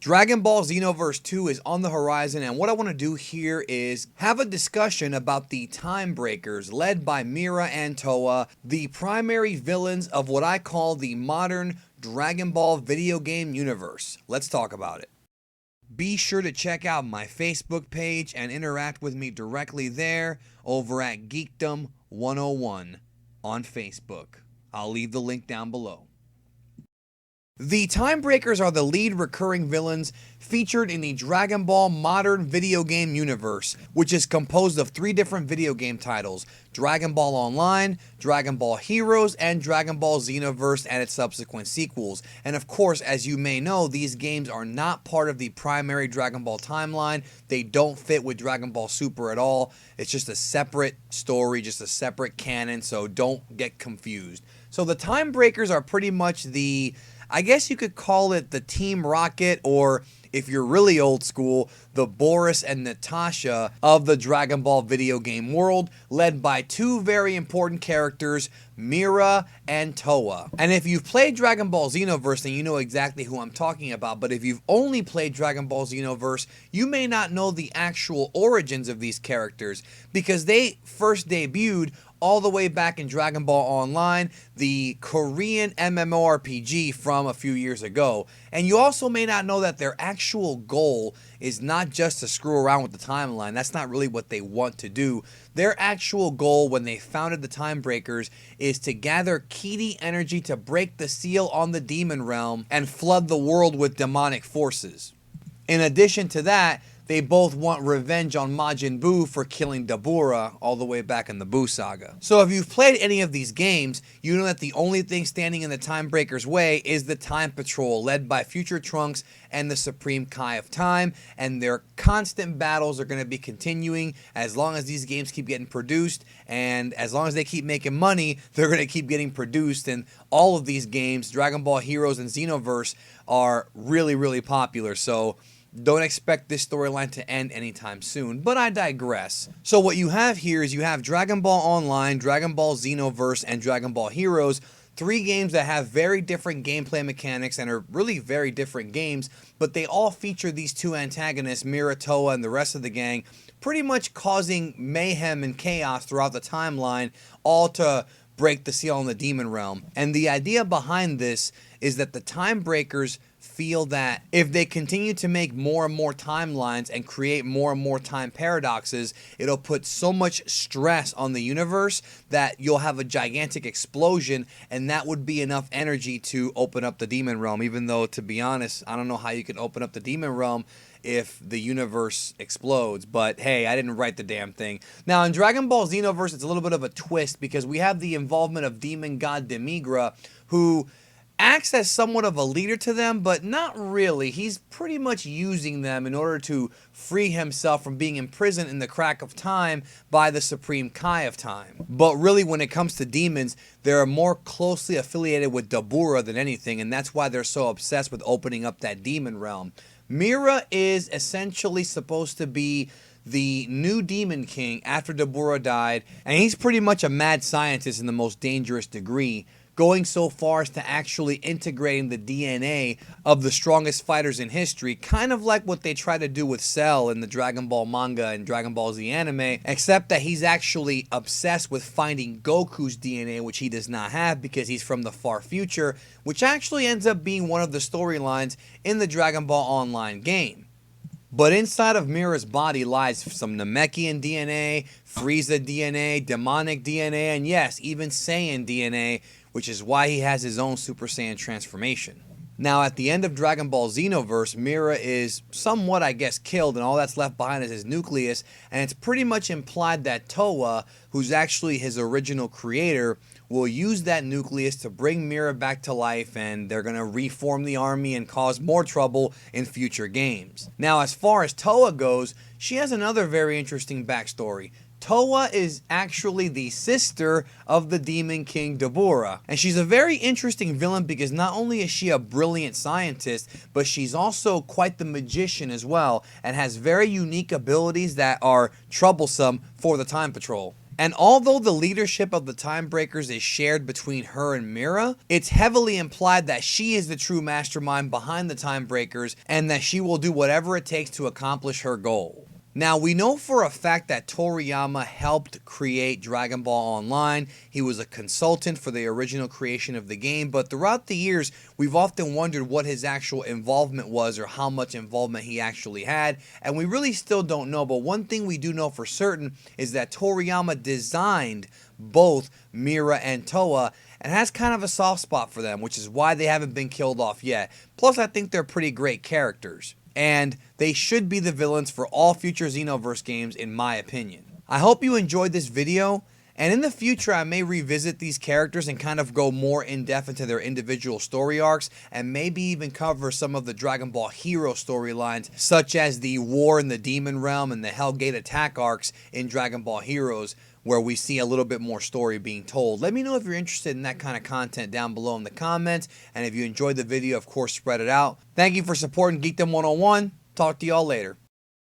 Dragon Ball Xenoverse 2 is on the horizon, and what I want to do here is have a discussion about the Time Breakers led by Mira and Towa, the primary villains of what I call the modern Dragon Ball video game universe. Let's talk about it. Be sure to check out my Facebook page and interact with me directly there over at Geekdom 101 on Facebook. I'll leave the link down below. The Time Breakers are the lead recurring villains featured in the Dragon Ball modern video game universe, which is composed of 3 different video game titles: Dragon Ball Online, Dragon Ball Heroes, and Dragon Ball Xenoverse and its subsequent sequels. And of course, as you may know, these games are not part of the primary Dragon Ball timeline. They don't fit with Dragon Ball Super at all. It's just a separate story, just a separate canon, so don't get confused. So the Time Breakers are pretty much I guess you could call it the Team Rocket, or if you're really old school, the Boris and Natasha of the Dragon Ball video game world, led by 2 very important characters, Mira and Towa. And if you've played Dragon Ball Xenoverse, then you know exactly who I'm talking about. But if you've only played Dragon Ball Xenoverse, you may not know the actual origins of these characters, because they first debuted all the way back in Dragon Ball Online, the Korean MMORPG from a few years ago. And you also may not know that their actual goal is not just to screw around with the timeline. That's not really what they want to do. Their actual goal when they founded the Time Breakers is to gather Key energy to break the seal on the demon realm and flood the world with demonic forces. In addition to that, they both want revenge on Majin Buu for killing Dabura all the way back in the Buu saga. So if you've played any of these games, you know that the only thing standing in the Time Breakers' way is the Time Patrol, led by Future Trunks and the Supreme Kai of Time, and their constant battles are going to be continuing as long as these games keep getting produced, and as long as they keep making money, they're going to keep getting produced. And all of these games, Dragon Ball Heroes and Xenoverse, are really, really popular, so don't expect this storyline to end anytime soon, but I digress. So what you have here is you have Dragon Ball Online, Dragon Ball Xenoverse, and Dragon Ball Heroes, 3 games that have very different gameplay mechanics and are really very different games, but they all feature these 2 antagonists, Mira, Towa, and the rest of the gang, pretty much causing mayhem and chaos throughout the timeline, all to break the seal on the demon realm. And the idea behind this is that the Time Breakers feel that if they continue to make more and more timelines and create more and more time paradoxes, it'll put so much stress on the universe that you'll have a gigantic explosion, and that would be enough energy to open up the demon realm. Even though, to be honest, I don't know how you can open up the demon realm if the universe explodes, but hey, I didn't write the damn thing. Now, in Dragon Ball Xenoverse, it's a little bit of a twist, because we have the involvement of demon god Demigra, who acts as somewhat of a leader to them, but not really. He's pretty much using them in order to free himself from being imprisoned in the crack of time by the Supreme Kai of Time. But really, when it comes to demons, they're more closely affiliated with Dabura than anything, and that's why they're so obsessed with opening up that demon realm. Mira is essentially supposed to be the new Demon King after Dabura died, and he's pretty much a mad scientist in the most dangerous degree, going so far as to actually integrating the DNA of the strongest fighters in history, kind of like what they try to do with Cell in the Dragon Ball manga and Dragon Ball Z anime, except that he's actually obsessed with finding Goku's DNA, which he does not have because he's from the far future, which actually ends up being one of the storylines in the Dragon Ball Online game. But inside of Mira's body lies some Namekian DNA, Frieza DNA, demonic DNA, and yes, even Saiyan DNA, which is why he has his own Super Saiyan transformation. Now, at the end of Dragon Ball Xenoverse, Mira is somewhat, I guess, killed, and all that's left behind is his nucleus, and it's pretty much implied that Towa, who's actually his original creator, will use that nucleus to bring Mira back to life, and they're going to reform the army and cause more trouble in future games. Now, as far as Towa goes, she has another very interesting backstory. Towa is actually the sister of the Demon King Dabura, and she's a very interesting villain because not only is she a brilliant scientist, but she's also quite the magician as well, and has very unique abilities that are troublesome for the Time Patrol. And although the leadership of the Time Breakers is shared between her and Mira, it's heavily implied that she is the true mastermind behind the Time Breakers and that she will do whatever it takes to accomplish her goal. Now, we know for a fact that Toriyama helped create Dragon Ball Online. He was a consultant for the original creation of the game, but throughout the years, we've often wondered what his actual involvement was or how much involvement he actually had, and we really still don't know. But one thing we do know for certain is that Toriyama designed both Mira and Towa and has kind of a soft spot for them, which is why they haven't been killed off yet. Plus, I think they're pretty great characters, and they should be the villains for all future Xenoverse games, in my opinion. I hope you enjoyed this video, and in the future I may revisit these characters and kind of go more in depth into their individual story arcs, and maybe even cover some of the Dragon Ball Hero storylines, such as the War in the Demon Realm and the Hellgate Attack arcs in Dragon Ball Heroes, where we see a little bit more story being told. Let me know if you're interested in that kind of content down below in the comments, and if you enjoyed the video, of course, spread it out. Thank you for supporting Geekdom 101. Talk to y'all later.